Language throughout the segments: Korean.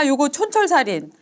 요거 촌철살인.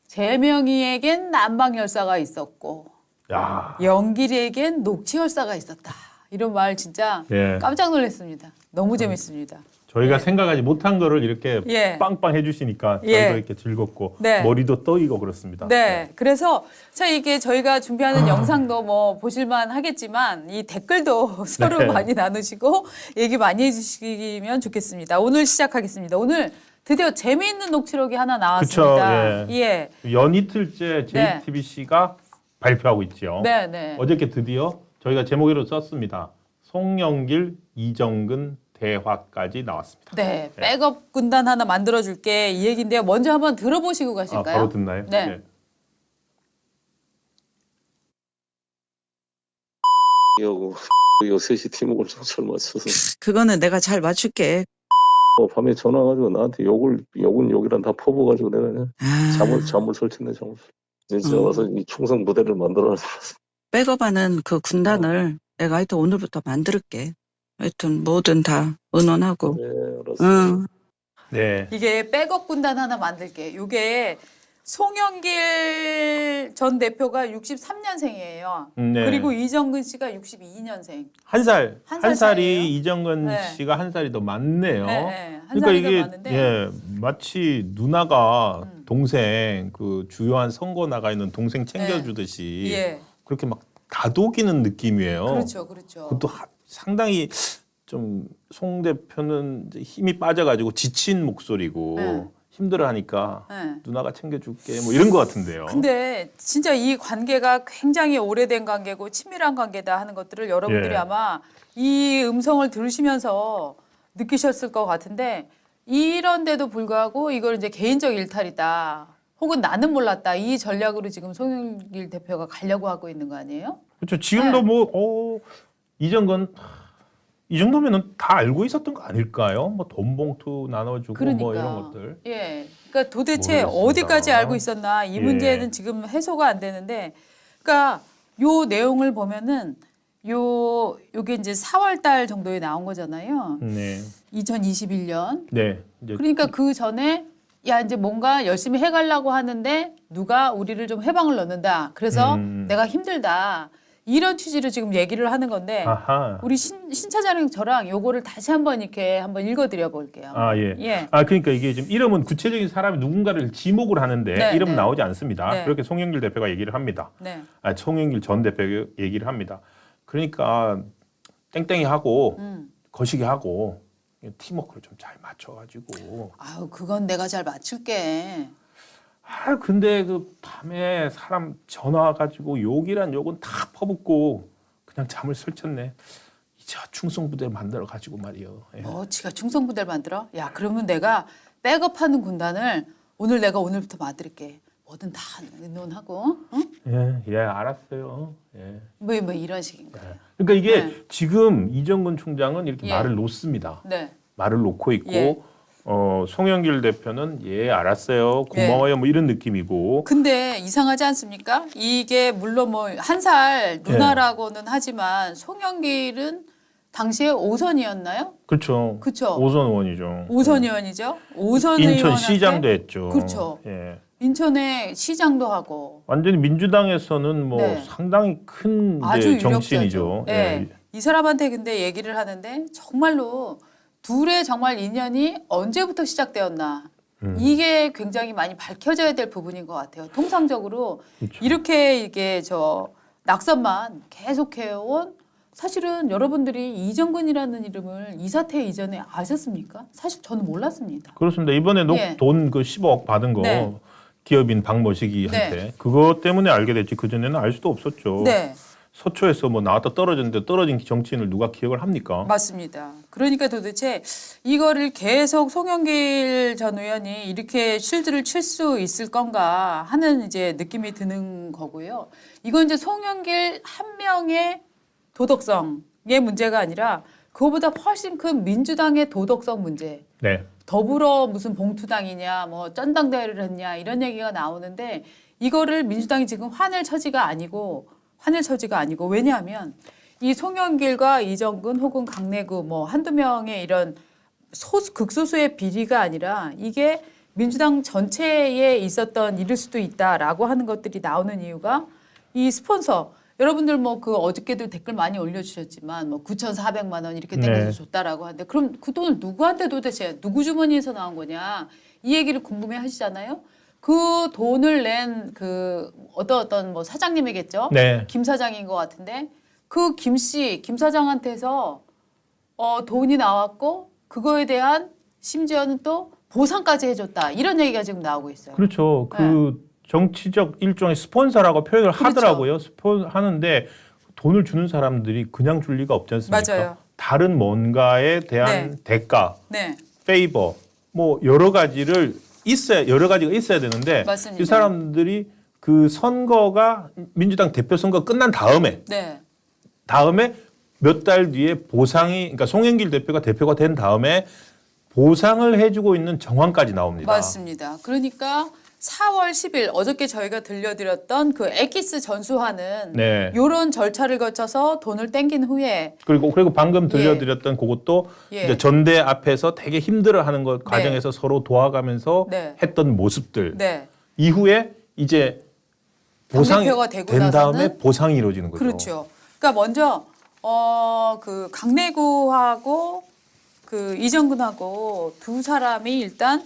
재명이에겐 난방열사가 있었고 야. 영길이에겐 녹취열사가 있었다. 이런 말 진짜 예. 깜짝 놀랐습니다. 너무 재밌습니다. 저희가 예. 생각하지 못한 거를 이렇게 예. 빵빵 해주시니까 예. 저희도 이렇게 즐겁고 네. 머리도 떠이고 그렇습니다. 네, 그래서 자 이게 저희가 준비하는 영상도 뭐 보실만 하겠지만 이 댓글도 서로 네. 많이 나누시고 얘기 많이 해주시면 좋겠습니다. 오늘 시작하겠습니다. 오늘 드디어 재미있는 녹취록이 하나 나왔습니다. 그쵸, 예. 연이틀째 네. JTBC가 발표하고 있죠. 네, 네. 어저께 드디어 저희가 제목으로 썼습니다. 송영길, 이정근 대화까지 나왔습니다. 네, 백업 군단 하나 만들어줄게 이 얘기인데요. 먼저 한번 들어보시고 가실까요? 바로 듣나요? 네. 하고 요새 팀워크를 좀 잘 맞춰서 그거는 내가 잘 맞출게. 밤에 전화 가지고 나한테 욕은 욕이란 다 퍼부어가지고 내가 그냥 아, 잠을 설쳤네 잠을. 이제 와서 이 충성 부대를 만들어놨어. 백업하는 그 군단을 내가 하여튼 오늘부터 만들게. 하여튼 뭐든 다 의논하고. 네, 알았어. 응. 네. 이게 백업 군단 하나 만들게. 이게 송영길 전 대표가 63년생이에요. 네. 그리고 이정근 씨가 62년생. 한 살, 한 한 살 살이 차이예요? 이정근 네. 씨가 한 살이 더 많네요. 한 그러니까 살이 더 이게 많은데. 예, 마치 누나가 동생 그 주요한 선거 나가 있는 동생 챙겨주듯이 예. 그렇게 막 다독이는 느낌이에요. 그렇죠, 그렇죠. 그것도 상당히 좀 송 대표는 이제 힘이 빠져가지고 지친 목소리고 네. 힘들어하니까 네. 누나가 챙겨줄게 뭐 이런 것 같은데요. 근데 진짜 이 관계가 굉장히 오래된 관계고 친밀한 관계다 하는 것들을 여러분들이 예. 아마 이 음성을 들으시면서 느끼셨을 것 같은데 이런데도 불구하고 이걸 이제 개인적 일탈이다. 혹은 나는 몰랐다. 이 전략으로 지금 송영길 대표가 가려고 하고 있는 거 아니에요? 그렇죠. 지금도 네. 뭐 이정근 이 정도면은 다 알고 있었던 거 아닐까요? 뭐 돈 봉투 나눠주고 그러니까. 뭐 이런 것들. 예. 그러니까 도대체 모르겠습니다. 어디까지 알고 있었나 이 예. 문제는 지금 해소가 안 되는데, 그러니까 요 내용을 보면은 요게 이제 4월 달 정도에 나온 거잖아요. 네. 2021년. 네. 이제 그러니까 그 전에 야 이제 뭔가 열심히 해가려고 하는데 누가 우리를 좀 해방을 넣는다. 그래서 내가 힘들다. 이런 취지로 지금 얘기를 하는 건데 아하. 우리 신 차장님 저랑 요거를 다시 한번 이렇게 한번 읽어드려 볼게요. 아 예. 예. 그러니까 이게 지금 이름은 구체적인 사람이 누군가를 지목을 하는데 네, 이름은 네. 나오지 않습니다. 네. 그렇게 송영길 대표가 얘기를 합니다. 네. 송영길 전 대표가 얘기를 합니다. 그러니까 땡땡이 하고 거시기 하고 팀워크를 좀 잘 맞춰가지고. 아유 그건 내가 잘 맞출게. 근데 그 밤에 사람 전화 와가지고 욕이란 욕은 다 퍼붓고 그냥 잠을 설쳤네. 이제 충성부대 만들어 가지고 말이요. 예. 지가 충성부대를 만들어? 야 그러면 내가 백업하는 군단을 오늘부터 만들게. 뭐든 다 의논하고, 응? 예, 알았어요. 예. 뭐 이런 식인 거예요. 그러니까 이게 네. 지금 이정근 총장은 이렇게 예. 말을 놓습니다. 네. 말을 놓고 있고 예. 송영길 대표는 예 알았어요 고마워요 뭐 이런 느낌이고 근데 이상하지 않습니까? 이게 물론 뭐 한 살 누나라고는 하지만 송영길은 당시에 5선이었나요? 그렇죠. 그쵸. 오선 의원이죠. 5선 의원이죠. 5선 인천 의원한테 시장도 했죠. 그렇죠. 예. 인천에 시장도 하고 완전히 민주당에서는 뭐 네. 상당히 큰 아주 이제 정치인이죠. 유력자죠. 예. 이 사람한테 근데 얘기를 하는데 정말로 둘의 정말 인연이 언제부터 시작되었나 이게 굉장히 많이 밝혀져야 될 부분인 것 같아요. 통상적으로 그렇죠. 이렇게 이게 낙선만 계속해온 사실은 여러분들이 이정근이라는 이름을 이 사태 이전에 아셨습니까? 사실 저는 몰랐습니다. 그렇습니다. 이번에 예. 돈 그 10억 받은 거 네. 기업인 박모식이한테 그것 때문에 알게 됐지 그 전에는 알 수도 없었죠. 네. 서초에서 뭐 나왔다 떨어졌는데 떨어진 정치인을 누가 기억을 합니까? 맞습니다. 그러니까 도대체 이거를 계속 송영길 전 의원이 이렇게 쉴드를 칠 수 있을 건가 하는 이제 느낌이 드는 거고요. 이건 이제 송영길 한 명의 도덕성의 문제가 아니라 그거보다 훨씬 큰 민주당의 도덕성 문제. 네. 더불어 무슨 봉투당이냐 뭐 전당대회를 했냐 이런 얘기가 나오는데 이거를 민주당이 지금 화낼 처지가 아니고 왜냐하면 이 송영길과 이정근 혹은 강내구 뭐 한두 명의 이런 극소수의 비리가 아니라 이게 민주당 전체에 있었던 일일 수도 있다라고 하는 것들이 나오는 이유가 이 스폰서 여러분들 뭐 그 어저께도 댓글 많이 올려주셨지만 뭐 9,400만 원 이렇게 땡겨서 네. 줬다라고 하는데 그럼 그 돈을 누구한테 도대체 누구 주머니에서 나온 거냐 이 얘기를 궁금해 하시잖아요. 그 돈을 낸 그 어떤 뭐 사장님이겠죠. 네. 김 사장인 것 같은데 그 김 사장한테서 돈이 나왔고 그거에 대한 심지어는 또 보상까지 해줬다 이런 얘기가 지금 나오고 있어요. 그렇죠. 그 정치적 일종의 스폰서라고 표현을 그렇죠. 하더라고요. 하는데 돈을 주는 사람들이 그냥 줄 리가 없지 않습니까? 맞아요. 다른 뭔가에 대한 네. 대가, 네, 페이버, 뭐 여러 가지가 있어야 되는데 맞습니다. 이 사람들이 그 선거가 민주당 대표 선거 끝난 다음에 네, 몇 달 뒤에 그러니까 송영길 대표가 된 다음에 보상을 해주고 있는 정황까지 나옵니다. 맞습니다. 그러니까 4월 10일 어저께 저희가 들려드렸던 그 엑기스 전수하는 네. 이런 절차를 거쳐서 돈을 땡긴 후에 그리고 방금 들려드렸던 그것도 예. 이제 전대 앞에서 되게 힘들어하는 것 과정에서 서로 도와가면서 네. 했던 모습들 네, 이후에 이제 보상이 당대표가 되고 된 다음에 나서는 보상이 이루어지는 거죠. 그렇죠. 그러니까 먼저 그 강내구하고 그 이정근하고 두 사람이 일단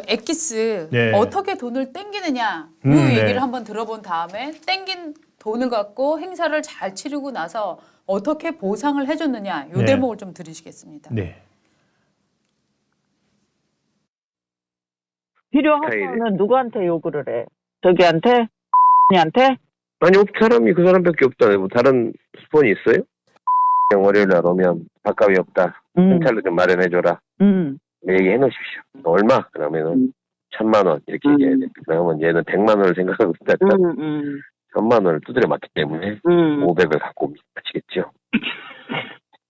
엑기스 네. 어떻게 돈을 땡기느냐 이 네. 얘기를 한번 들어본 다음에 땡긴 돈을 갖고 행사를 잘 치르고 나서 어떻게 보상을 해줬느냐 이 네. 대목을 좀 들으시겠습니다. 네. 필요하면은 누구한테 요구를 해? 저기한테? 니한테? 아니, 사람이 그 사람밖에 없다. 뭐 다른 스폰이 있어요? 그냥 월요일 날 오면 밥값이 없다. 현찰로 좀 마련해줘라. 얘기해 놓으십시오. 얼마? 그러면은 1,000만 원 이렇게 얘기해야 돼. 그러면 얘는 100만 원을 생각하고 있다. 1,000만 원을 두드려 맞기 때문에 500을 갖고 옵니다. 아시겠죠?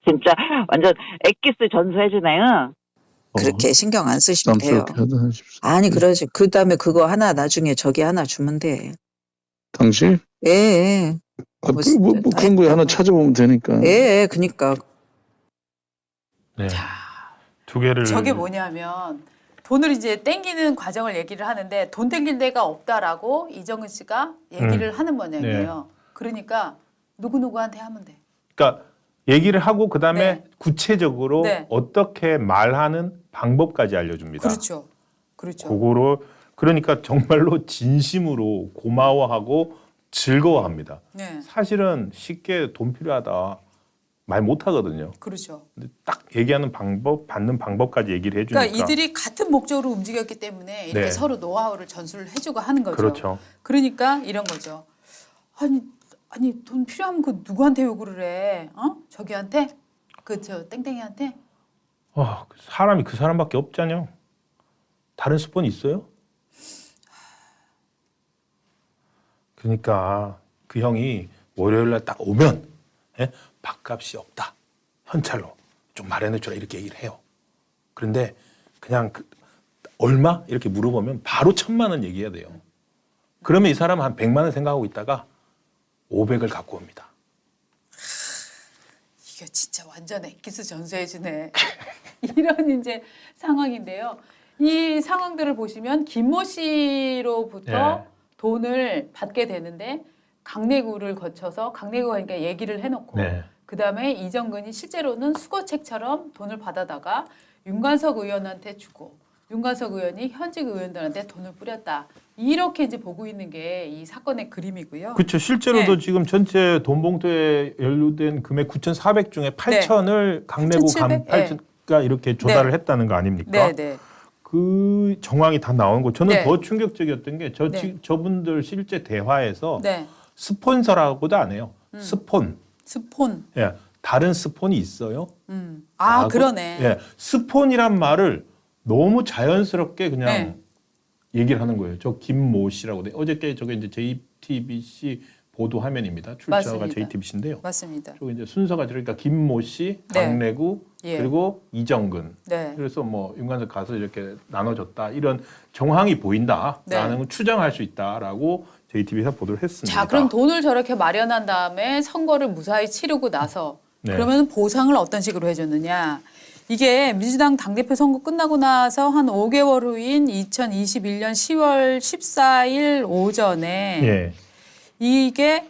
진짜 완전 엑기스 전수해주네요. 그렇게 신경 안 쓰시면 돼요. 부담스럽게 하십시오. 아니 그러지. 그 다음에 그거 하나 나중에 저기 하나 주면 돼. 당신? 예. 뭐 그런 거에 하나 찾아보면 되니까. 예. 그니까. 네. 두 개를 저게 뭐냐면 돈을 이제 땡기는 과정을 얘기를 하는데 돈 땡길 데가 없다라고 이정은 씨가 얘기를 하는 모양이에요. 그러니까 누구누구한테 하면 돼. 그러니까 얘기를 하고 그다음에 네. 구체적으로 네. 어떻게 말하는 방법까지 알려줍니다. 그렇죠. 그렇죠. 그거로 그러니까 정말로 진심으로 고마워하고 즐거워합니다. 네. 사실은 쉽게 돈 필요하다 말 못하거든요. 그렇죠. 근데 딱 얘기하는 방법, 받는 방법까지 얘기를 해주니까. 그러니까 이들이 같은 목적으로 움직였기 때문에 이렇게 네. 서로 노하우를 전수를 해주고 하는 거죠. 그렇죠. 그러니까 이런 거죠. 아니 돈 필요하면 그 누구한테 요구를 해? 저기한테? 저 땡땡이한테? 사람이 그 사람밖에 없잖아요. 다른 스폰이 있어요? 그러니까 그 형이 월요일 날 딱 오면 밥값이 없다. 현찰로 좀 마련해줘라 이렇게 얘기를 해요. 그런데 그냥 얼마? 이렇게 물어보면 바로 1,000만 원 얘기해야 돼요. 그러면 이 사람은 한 100만 원 생각하고 있다가 500을 갖고 옵니다. 이게 진짜 완전 엑기스 전수해주네. 이런 이제 상황인데요. 이 상황들을 보시면 김모 씨로부터 네. 돈을 받게 되는데 강내구를 거쳐서 강내구가 그러니까 얘기를 해놓고 네. 그다음에 이정근이 실제로는 수거책처럼 돈을 받아다가 윤관석 의원한테 주고 윤관석 의원이 현직 의원들한테 돈을 뿌렸다. 이렇게 이제 보고 있는 게 이 사건의 그림이고요. 그렇죠. 실제로도 네. 지금 전체 돈 봉투에 연루된 금액 9,400 중에 8,000을 강내구 1,700? 간팔가 이렇게 조달을 네. 했다는 거 아닙니까? 네, 네. 그 정황이 다 나온 거. 저는 네. 더 충격적이었던 게 네. 저분들 실제 대화에서 네. 스폰서라고도 안 해요. 스폰. 스폰. 예. 다른 스폰이 있어요? 그러네. 예. 스폰이란 말을 너무 자연스럽게 그냥 네. 얘기를 하는 거예요. 저 김모 씨라고 돼. 어저께 저게 이제 JTBC 보도 화면입니다. 출처가 맞습니다. JTBC인데요. 맞습니다. 그리고 이제 순서가 그러니까 김모 씨, 네. 강내구 예. 그리고 이정근. 네. 그래서 뭐 윤관석 가서 이렇게 나눠줬다 이런 정황이 보인다라는 네. 추정할 수 있다라고 JTBC가 보도를 했습니다. 자, 그럼 돈을 저렇게 마련한 다음에 선거를 무사히 치르고 나서 네. 그러면 보상을 어떤 식으로 해줬느냐? 이게 민주당 당대표 선거 끝나고 나서 한 5개월 후인 2021년 10월 14일 오전에 예. 이게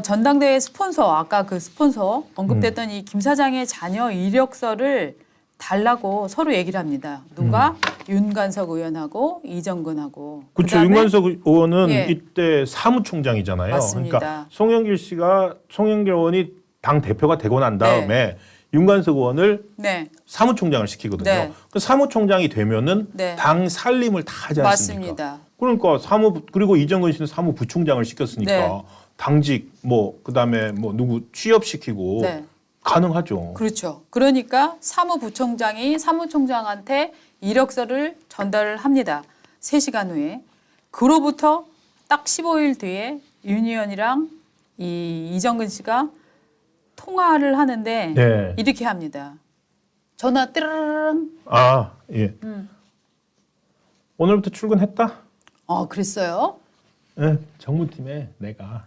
전당대회 스폰서 아까 그 스폰서 언급됐던 이 김 사장의 자녀 이력서를 달라고 서로 얘기를 합니다. 누가? 윤관석 의원하고 이정근하고. 그렇죠. 그다음에 윤관석 의원은 예. 이때 사무총장이잖아요. 맞습니다. 그러니까 송영길 의원이 당 대표가 되고 난 다음에 윤관석 의원을 네. 사무총장을 시키거든요. 네. 그 사무총장이 되면은 네. 당 살림을 다 하지 않습니까? 맞습니다. 그러니까 그리고 이정근 씨는 사무부총장을 시켰으니까 네. 당직 그다음에 누구 취업시키고 네. 가능하죠. 그렇죠. 그러니까 사무부총장이 사무총장한테 이력서를 전달을 합니다. 3시간 후에. 그로부터 딱 15일 뒤에 윤 의원이랑 이정근 씨가 통화를 하는데 네. 이렇게 합니다. 전화 띠르르릉. 아, 예. 오늘부터 출근했다? 그랬어요? 네, 정무팀에 내가.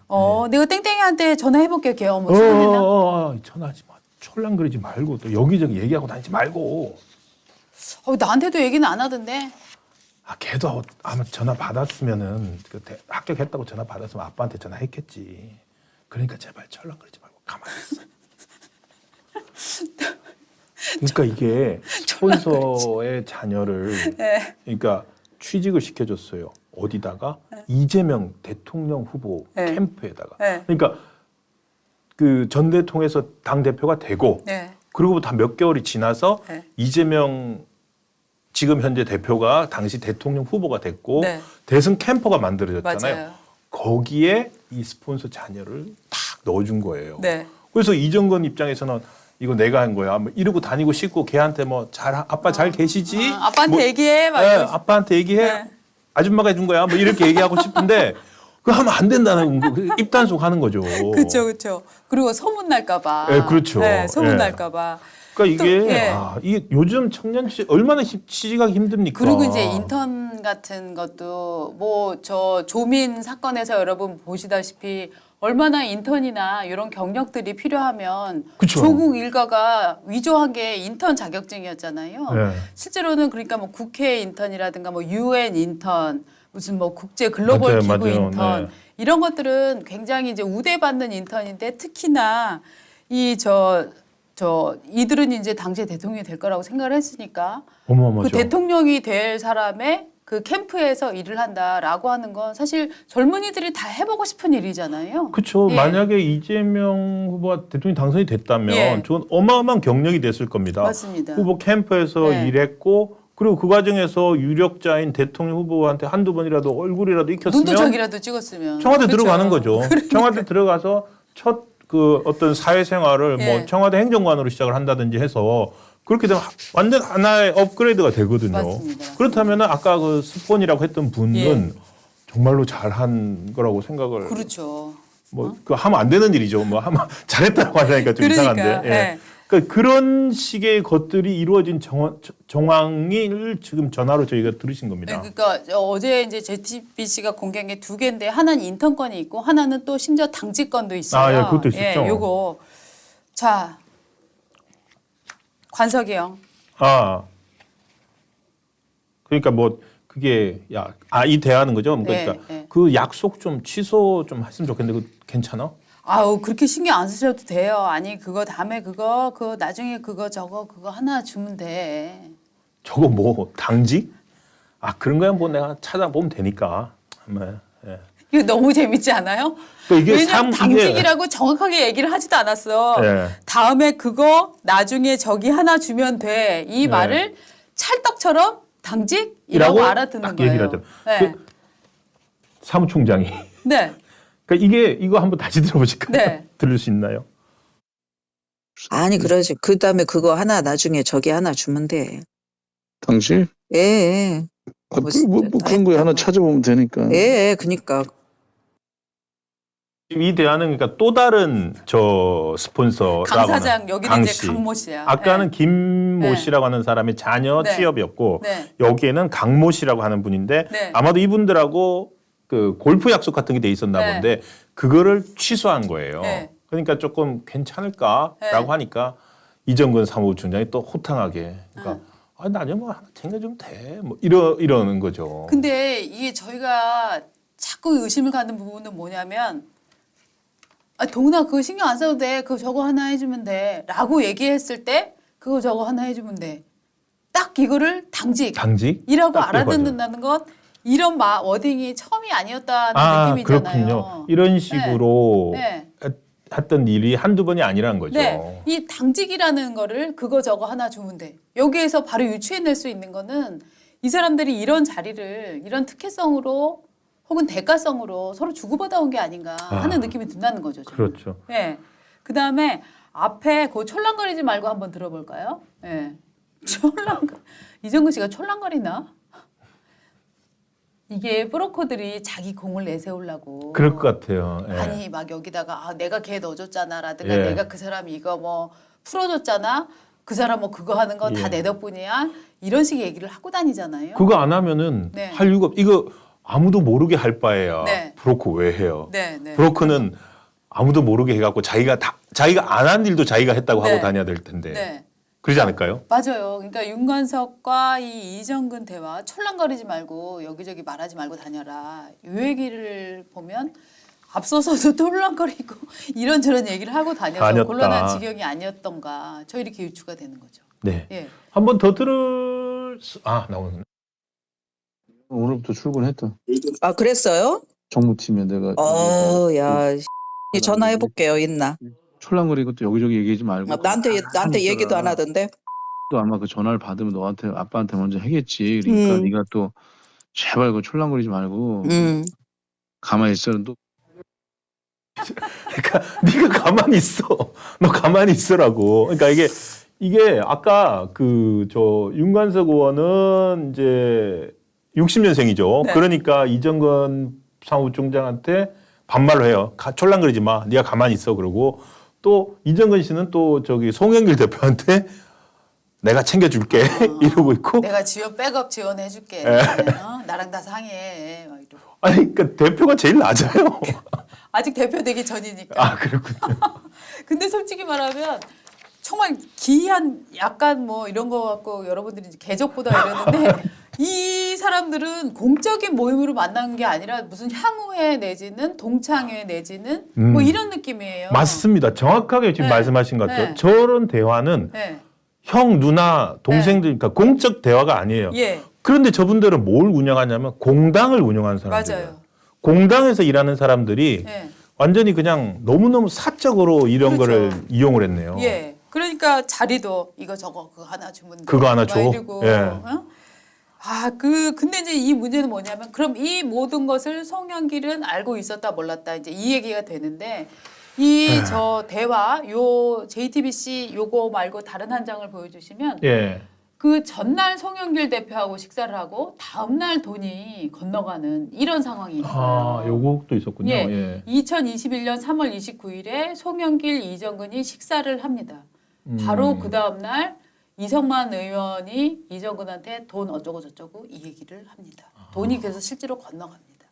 내가 땡땡이한테 전화해볼게요. 걔 출근했나? 전화하지 마. 촐랑거리지 말고 또 여기저기 얘기하고 다니지 말고. 나한테도 얘기는 안 하던데. 걔도 아마 전화 받았으면은 합격했다고 전화 받았으면 아빠한테 전화했겠지. 그러니까 제발 촐랑거리지 말고 가만히 있어. 그러니까 이게 스폰서의 자녀를 네. 그러니까 취직을 시켜줬어요. 어디다가? 이재명 대통령 후보 네. 캠프에다가. 네. 그러니까 그 전대통에서 당 대표가 되고 네. 그리고부터 몇 개월이 지나서 네. 이재명 지금 현재 대표가 당시 대통령 후보가 됐고 네. 대선 캠퍼가 만들어졌잖아요. 맞아요. 거기에 이 스폰서 자녀를 탁 넣어준 거예요. 네. 그래서 이정건 입장에서는 이거 내가 한 거야. 이러고 다니고 싶고 걔한테 아빠 잘 계시지? 아빠한테 얘기해. 막 네, 이러면서. 아빠한테 얘기해. 네. 아줌마가 해준 거야. 이렇게 얘기하고 싶은데 그거 하면 안 된다는 입단속 하는 거죠. 그렇죠. 그리고 소문 날까봐. 네, 그렇죠. 네, 소문 네. 날까봐. 그러니까 또, 이게 예. 이게 요즘 청년 얼마나 취직하기 힘듭니까? 그리고 이제 인턴 같은 것도 저 조민 사건에서 여러분 보시다시피 얼마나 인턴이나 이런 경력들이 필요하면 그쵸. 조국 일가가 위조한 게 인턴 자격증이었잖아요. 네. 실제로는 그러니까 국회 인턴이라든가 UN 인턴 무슨 국제 글로벌 기구 맞아요. 인턴 네. 이런 것들은 굉장히 이제 우대받는 인턴인데 특히나 이들은 이제 당시에 대통령이 될 거라고 생각을 했으니까 어마어마하죠. 그 대통령이 될 사람의 그 캠프에서 일을 한다라고 하는 건 사실 젊은이들이 다 해보고 싶은 일이잖아요. 그렇죠. 예. 만약에 이재명 후보가 대통령 당선이 됐다면 예. 저건 어마어마한 경력이 됐을 겁니다. 맞습니다. 후보 캠프에서 네. 일했고 그리고 그 과정에서 유력자인 대통령 후보한테 한두 번이라도 얼굴이라도 익혔으면 눈도장이라도 찍었으면 청와대 그렇죠. 들어가는 거죠. 청와대 들어가서 첫 그 어떤 사회생활을 예. 청와대 행정관으로 시작을 한다든지 해서 그렇게 되면 완전 하나의 업그레이드가 되거든요. 맞습니다. 그렇다면 아까 그 스폰이라고 했던 분은 예. 정말로 잘한 거라고 생각을 그렇죠. 그거 하면 안 되는 일이죠. 하면 잘했다고 하니까 좀 그러니까, 이상한데. 예. 예. 그러니까 그런 식의 것들이 이루어진 정황을 지금 전화로 저희가 들으신 겁니다. 네, 그러니까 어제 이제 JTBC가 공개한 게 2개인데 하나는 인턴권이 있고 하나는 또 심지어 당직권도 있어요. 아, 예, 그것도 있었죠. 요거 자 관석이 형. 그러니까 그게 이 대화하는 거죠. 그러니까 네. 그 약속 좀 취소 좀 했으면 좋겠는데 그 괜찮아? 그렇게 신경 안 쓰셔도 돼요. 아니 그거 다음에 그거 나중에 그거 하나 주면 돼. 저거 당직? 그런 거야 내가 찾아보면 되니까. 예. 이거 너무 재밌지 않아요? 그러니까 이게 왜냐면 당직이라고 정확하게 얘기를 하지도 않았어. 예. 다음에 그거 나중에 저기 하나 주면 돼. 이 말을 찰떡처럼 당직이라고 알아듣는 딱 거예요. 얘기를 하죠. 네. 사무총장이. 네. 그러니까 이거 한번 다시 들어보실까요? 네. 들을 수 있나요? 아니 그러지. 그다음에 그거 하나 나중에 저기 하나 주면 돼. 당시? 예. 그런 거에 하나 찾아보면 되니까. 예. 그니까. 지금 이 대화는 그러니까 또 다른 스폰서라고 강 사장 하는 여기는 강 이제 씨. 강모 씨야. 아까는 김모 네. 씨라고 하는 사람의 자녀 네. 취업이었고 네. 여기에는 강모 씨라고 하는 분인데 네. 아마도 이분들하고 그 골프 약속 같은 게 돼 있었나 네. 본데 그거를 취소한 거예요. 네. 그러니까 조금 괜찮을까라고 네. 하니까 이정근 사무총장이 또 호탕하게 그러니까 아, 나중에 뭐 하나 챙겨주면 돼. 뭐 이러는 거죠. 근데 이게 저희가 자꾸 의심을 갖는 부분은 뭐냐면 아, 동훈아 그거 신경 안 써도 돼. 그거 저거 하나 해주면 돼. 라고 얘기했을 때 그거 저거 하나 해주면 돼. 딱 이거를 당직이라고 딱 알아듣는다는 건 이런 워딩이 처음이 아니었다는 느낌이잖아요. 그렇군요. 이런 식으로 네. 했던 일이 한두 번이 아니라는 거죠. 네. 이 당직이라는 거를 그거 저거 하나 주면 돼. 여기에서 바로 유추해낼 수 있는 거는 이 사람들이 이런 자리를 이런 특혜성으로 혹은 대가성으로 서로 주고받아온 게 아닌가 하는 느낌이 든다는 거죠. 저는. 그렇죠. 네. 그 다음에 앞에 그 촐랑거리지 말고 한번 들어볼까요? 네. 이정근 씨가 촐랑거리나? 이게 브로커들이 자기 공을 내세우려고. 그럴 것 같아요. 예. 아니 막 여기다가 아, 내가 걔 넣어줬잖아라든가 예. 내가 그 사람 이거 뭐 풀어줬잖아. 그 사람 뭐 그거 하는 거 다 예. 내 덕분이야. 이런 식의 얘기를 하고 다니잖아요. 그거 안 하면은 네. 할 이유가 이거 아무도 모르게 할 바에야 네. 브로커 왜 해요? 네, 네. 브로커는 아무도 모르게 해갖고 자기가 안 한 일도 자기가 했다고 네. 하고 다녀야 될 텐데 네. 그러지 않을까요? 맞아요. 그러니까 윤관석과 이 이정근 대화 촐랑거리지 말고 여기저기 말하지 말고 다녀라. 이 얘기를 보면 앞서서도 촐랑거리고 이런저런 얘기를 하고 다녀서 다녔다. 곤란한 지경이 아니었던가. 저 이렇게 유추가 되는 거죠. 네. 예. 한 번 더 나오는. 오늘부터 출근했다. 아, 그랬어요? 정무팀에 내가 야, 전화해볼게요, 있나? 촐랑거리고 또 여기저기 얘기하지 말고 나한테 얘기도 안 하던데. 또 아마 그 전화를 받으면 너한테 아빠한테 먼저 하겠지. 그러니까 네가 또 제발 그 촐랑거리지 말고 가만히 있어. 또 그러니까 네가 가만히 있어. 너 가만히 있으라고. 그러니까 이게 아까 그 저 윤관석 의원은 이제 60년생이죠. 네. 그러니까 이정근 사무총장한테 반말로 해요. 촐랑거리지 마. 네가 가만히 있어. 그러고 또 이정근 씨는 또 저기 송영길 대표한테 내가 챙겨줄게 이러고 있고. 내가 백업 지원해줄게. 예. 나랑 다 상의해. 막 이러고. 아니 그러니까 대표가 제일 낮아요. 아직 대표 되기 전이니까. 아 그렇군요. 근데 솔직히 말하면 정말 기이한 약간 뭐 이런 거 갖고 여러분들이 이제 개적보다 이러는데 이 사람들은 공적인 모임으로 만난 게 아니라 무슨 향후회 내지는 동창회 내지는 뭐 이런 느낌이에요. 맞습니다. 정확하게 지금 네. 말씀하신 것 같아요. 네. 저런 대화는 네. 형, 누나, 동생들, 그러니까 공적 대화가 아니에요. 예. 그런데 저분들은 뭘 운영하냐면 공당을 운영하는 사람들이에요. 맞아요. 공당에서 일하는 사람들이 예. 완전히 그냥 너무너무 사적으로 이런 그렇죠. 거를 이용을 했네요. 예. 그러니까 자리도 이거 저거 그거 하나 주면 돼. 그거 하나 막 줘? 이러고. 예. 어? 근데 이제 이 문제는 뭐냐면 그럼 이 모든 것을 송영길은 알고 있었다 몰랐다 이제 이 얘기가 되는데 저 대화 요 JTBC 요거 말고 다른 한 장을 보여주시면 예. 그 전날 송영길 대표하고 식사를 하고 다음날 돈이 건너가는 이런 상황이 있어요. 요것도 있었군요. 예. 예. 2021년 3월 29일에 송영길, 이정근이 식사를 합니다. 바로 그 다음날 이성만 의원이 이정근한테 돈 어쩌고 저쩌고 이 얘기를 합니다. 돈이 그래서 실제로 건너갑니다.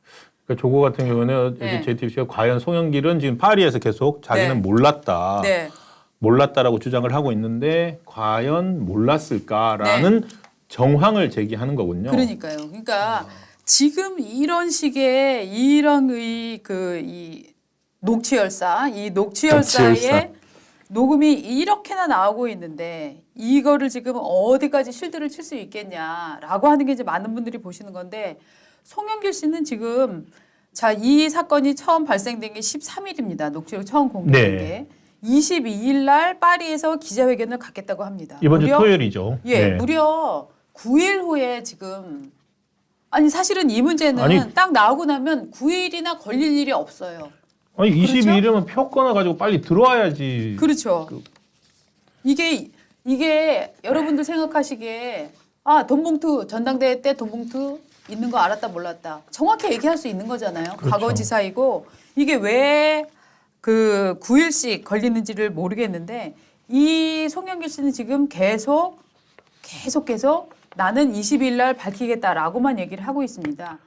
그러니까 조거 같은 경우는 네. 여기 JTBC가 과연 송영길은 지금 파리에서 계속 자기는 네. 몰랐다. 네. 몰랐다라고 주장을 하고 있는데 과연 몰랐을까라는 정황을 제기하는 거군요. 그러니까요. 그러니까 지금 이런 식의 이 녹취열사, 이 녹취열사의 녹취열사. 녹음이 이렇게나 나오고 있는데 이거를 지금 어디까지 실드를 칠 수 있겠냐라고 하는 게 이제 많은 분들이 보시는 건데 송영길 씨는 지금 이 사건이 처음 발생된 게 13일입니다. 녹취록 처음 공개된 네. 게 22일 날 파리에서 기자회견을 갖겠다고 합니다. 이번 주 토요일이죠. 예, 네. 무려 9일 후에 지금 아니 사실은 이 문제는 아니, 딱 나오고 나면 9일이나 걸릴 일이 없어요. 아니 그렇죠? 22일이면 표 끊어가지고 빨리 들어와야지. 그렇죠. 이게 여러분들 생각하시기에 돈봉투 전당대회 때 돈봉투 있는 거 알았다 몰랐다 정확히 얘기할 수 있는 거잖아요. 그렇죠. 과거지사이고 이게 왜 그 9일씩 걸리는지를 모르겠는데 이 송영길 씨는 지금 계속 나는 20일 날 밝히겠다라고만 얘기를 하고 있습니다.